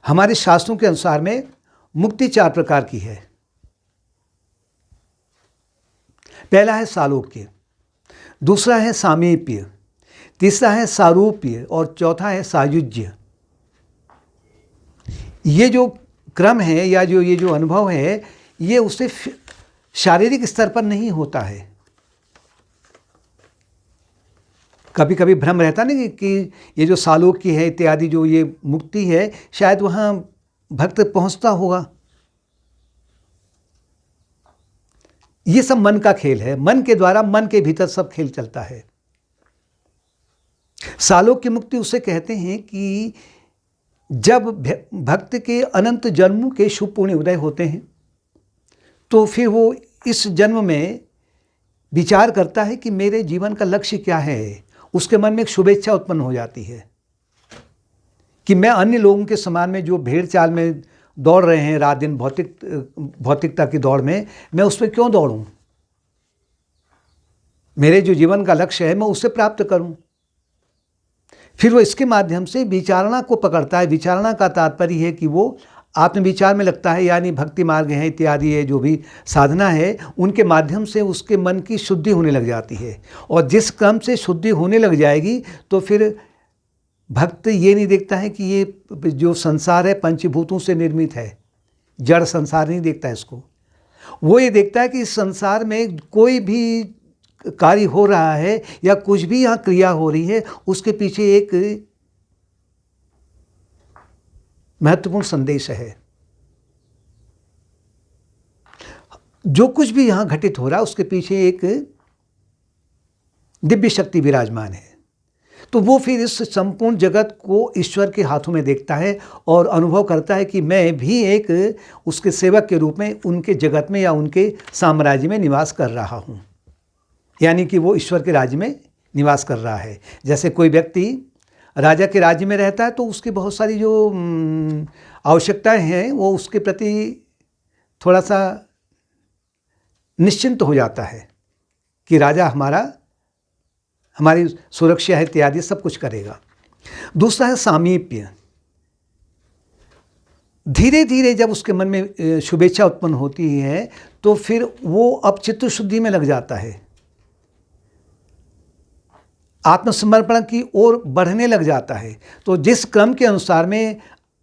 हमारे शास्त्रों के अनुसार में मुक्ति 4 प्रकार की है। पहला है सालोक्य, दूसरा है सामीप्य, तीसरा है सारूप्य और चौथा है सायुज्य। ये जो क्रम है या ये जो अनुभव है, ये उससे शारीरिक स्तर पर नहीं होता है। कभी कभी भ्रम रहता नहीं कि ये जो सालोक्य है इत्यादि जो ये मुक्ति है, शायद वहाँ भक्त पहुँचता होगा। ये सब मन का खेल है, मन के द्वारा मन के भीतर सब खेल चलता है। सालोक्य मुक्ति उसे कहते हैं कि जब भक्त के अनंत जन्मों के शुभ पुण्य उदय होते हैं, तो फिर वो इस जन्म में विचार करता है कि मेरे जीवन का लक्ष्य क्या है। उसके मन में एक शुभेच्छा उत्पन्न हो जाती है कि मैं अन्य लोगों के समान में जो भेड़ चाल में दौड़ रहे हैं रात दिन भौतिकता की दौड़ में, मैं उस पर क्यों दौड़ूं। मेरे जो जीवन का लक्ष्य है मैं उसे प्राप्त करूं। फिर वो इसके माध्यम से विचारणा को पकड़ता है। विचारणा का तात्पर्य है कि वो आत्मविचार में लगता है, यानी भक्ति मार्ग है इत्यादि है जो भी साधना है, उनके माध्यम से उसके मन की शुद्धि होने लग जाती है। और जिस क्रम से शुद्धि होने लग जाएगी तो फिर भक्त ये नहीं देखता है कि ये जो संसार है पंचभूतों से निर्मित है, जड़ संसार नहीं देखता है इसको। वो ये देखता है कि इस संसार में कोई भी कार्य हो रहा है या कुछ भी यहाँ क्रिया हो रही है, उसके पीछे एक महत्वपूर्ण संदेश है। जो कुछ भी यहाँ घटित हो रहा है उसके पीछे एक दिव्य शक्ति विराजमान है। तो वो फिर इस संपूर्ण जगत को ईश्वर के हाथों में देखता है और अनुभव करता है कि मैं भी एक उसके सेवक के रूप में उनके जगत में या उनके साम्राज्य में निवास कर रहा हूँ। यानी कि वो ईश्वर के राज्य में निवास कर रहा है। जैसे कोई व्यक्ति राजा के राज्य में रहता है तो उसकी बहुत सारी जो आवश्यकताएं हैं वो उसके प्रति थोड़ा सा निश्चिंत हो जाता है कि राजा हमारी सुरक्षा है इत्यादि सब कुछ करेगा। दूसरा है सामीप्य। धीरे धीरे जब उसके मन में शुभेच्छा उत्पन्न होती है तो फिर वो अब चित्त शुद्धि में लग जाता है, आत्मसमर्पण की ओर बढ़ने लग जाता है। तो जिस क्रम के अनुसार में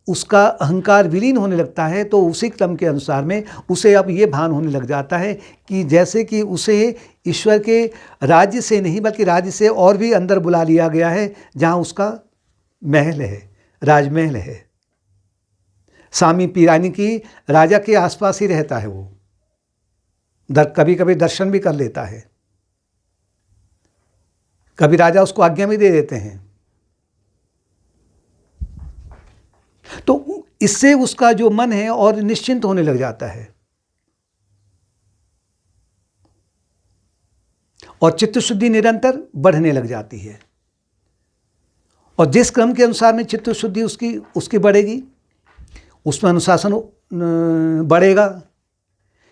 उसका अहंकार विलीन होने लगता है, तो उसी क्रम के अनुसार में उसे अब ये भान होने लग जाता है कि जैसे कि उसे ईश्वर के राज्य से नहीं बल्कि राज्य से और भी अंदर बुला लिया गया है, जहाँ उसका महल है, राजमहल है। सामीप्य यानी कि राजा के आसपास ही रहता है वो, कभी कभी दर्शन भी कर लेता है, कभी राजा उसको आज्ञा भी दे देते हैं। तो इससे उसका जो मन है और निश्चिंत होने लग जाता है और चित्त शुद्धि निरंतर बढ़ने लग जाती है। और जिस क्रम के अनुसार में चित्त शुद्धि उसकी बढ़ेगी, उसमें अनुशासन बढ़ेगा,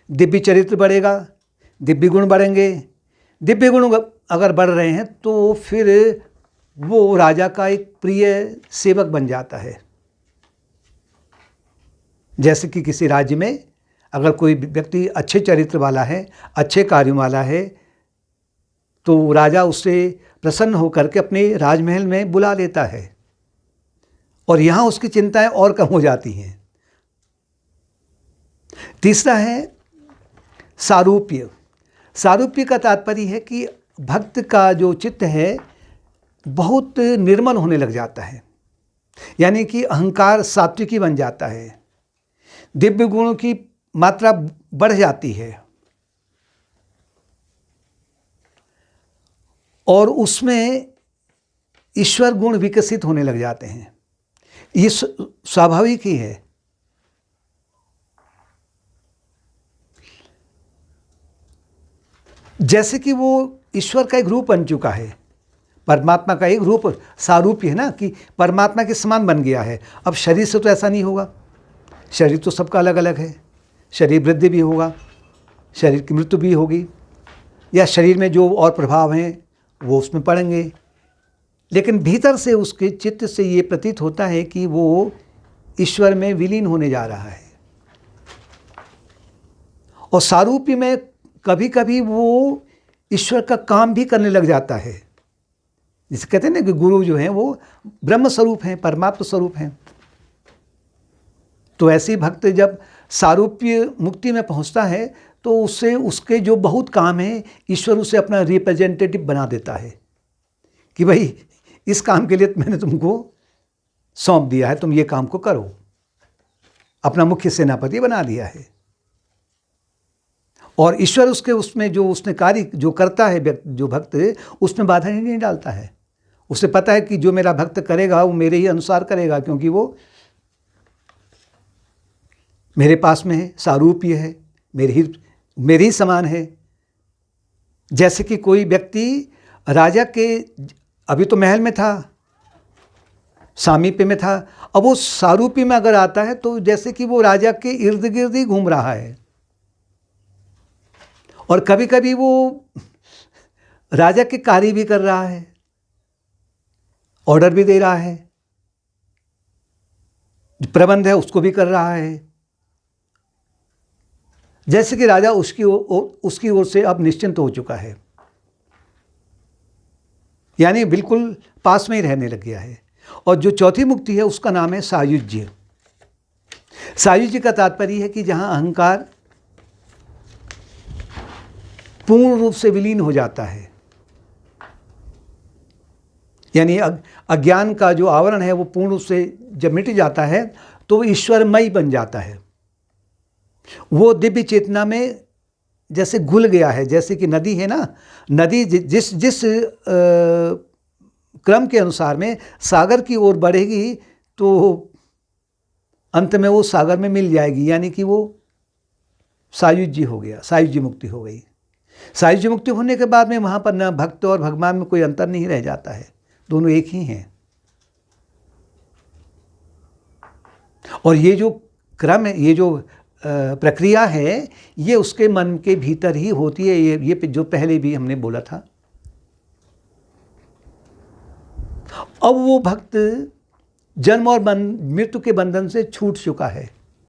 दिव्य चरित्र बढ़ेगा, दिव्य गुण बढ़ेंगे। दिव्य गुण अगर बढ़ रहे हैं तो फिर वो राजा का एक प्रिय सेवक बन जाता है। जैसे कि किसी राज्य में अगर कोई व्यक्ति अच्छे चरित्र वाला है, अच्छे कार्यों वाला है, तो राजा उससे प्रसन्न होकर के अपने राजमहल में बुला लेता है और यहाँ उसकी चिंताएं और कम हो जाती हैं। तीसरा है सारूप्य। सारूप्य का तात्पर्य है कि भक्त का जो चित्त है बहुत निर्मल होने लग जाता है, यानी कि अहंकार सात्विकी बन जाता है, दिव्य गुणों की मात्रा बढ़ जाती है और उसमें ईश्वर गुण विकसित होने लग जाते हैं। ये स्वाभाविक ही है। जैसे कि वो ईश्वर का एक रूप बन चुका है, परमात्मा का एक रूप सारूप्य है ना, कि परमात्मा के समान बन गया है। अब शरीर से तो ऐसा नहीं होगा, शरीर तो सबका अलग अलग है। शरीर वृद्धि भी होगा, शरीर की मृत्यु भी होगी, या शरीर में जो और प्रभाव हैं वो उसमें पड़ेंगे। लेकिन भीतर से उसके चित्त से ये प्रतीत होता है कि वो ईश्वर में विलीन होने जा रहा है। और सारूप्य में कभी कभी वो ईश्वर का काम भी करने लग जाता है। जिसे कहते हैं ना कि गुरु जो हैं वो ब्रह्म स्वरूप हैं, परमात्मा स्वरूप हैं। तो ऐसे भक्त जब सारूप्य मुक्ति में पहुंचता है तो उससे उसके जो बहुत काम हैं ईश्वर उसे अपना रिप्रेजेंटेटिव बना देता है कि भाई इस काम के लिए मैंने तुमको सौंप दिया है, तुम ये काम को करो। अपना मुख्य सेनापति बना दिया है। और ईश्वर उसके उसमें जो उसने कार्य जो करता है जो भक्त, उसमें बाधा ही नहीं डालता है। उसे पता है कि जो मेरा भक्त करेगा वो मेरे ही अनुसार करेगा, क्योंकि वो मेरे पास में है, सारूप्य है, मेरे ही समान है। जैसे कि कोई व्यक्ति राजा के, अभी तो महल में था, सामीप्य में था, अब वो सारूप्य में अगर आता है तो जैसे कि वो राजा के इर्द गिर्द ही घूम रहा है। और कभी कभी वो राजा के कार्य भी कर रहा है, ऑर्डर भी दे रहा है, प्रबंध है उसको भी कर रहा है। जैसे कि राजा उसकी ओर से अब निश्चिंत हो चुका है, यानी बिल्कुल पास में ही रहने लग गया है। और जो चौथी मुक्ति है उसका नाम है सायुज्य। सायुज्य का तात्पर्य है कि जहां अहंकार पूर्ण रूप से विलीन हो जाता है, यानी अज्ञान का जो आवरण है वो पूर्ण रूप से जब मिट जाता है तो वो ईश्वरमय बन जाता है। वो दिव्य चेतना में जैसे घुल गया है। जैसे कि नदी है ना, नदी जिस क्रम के अनुसार में सागर की ओर बढ़ेगी तो अंत में वो सागर में मिल जाएगी, यानी कि वो सायुज्य हो गया, सायुज्य मुक्ति हो गई। सायुज्य मुक्ति होने के बाद में वहाँ पर न भक्त और भगवान में कोई अंतर नहीं रह जाता है, दोनों एक ही हैं। और ये जो क्रम है, ये जो प्रक्रिया है, ये उसके मन के भीतर ही होती है। ये जो पहले भी हमने बोला था। अब वो भक्त जन्म और मृत्यु के बंधन से छूट चुका है।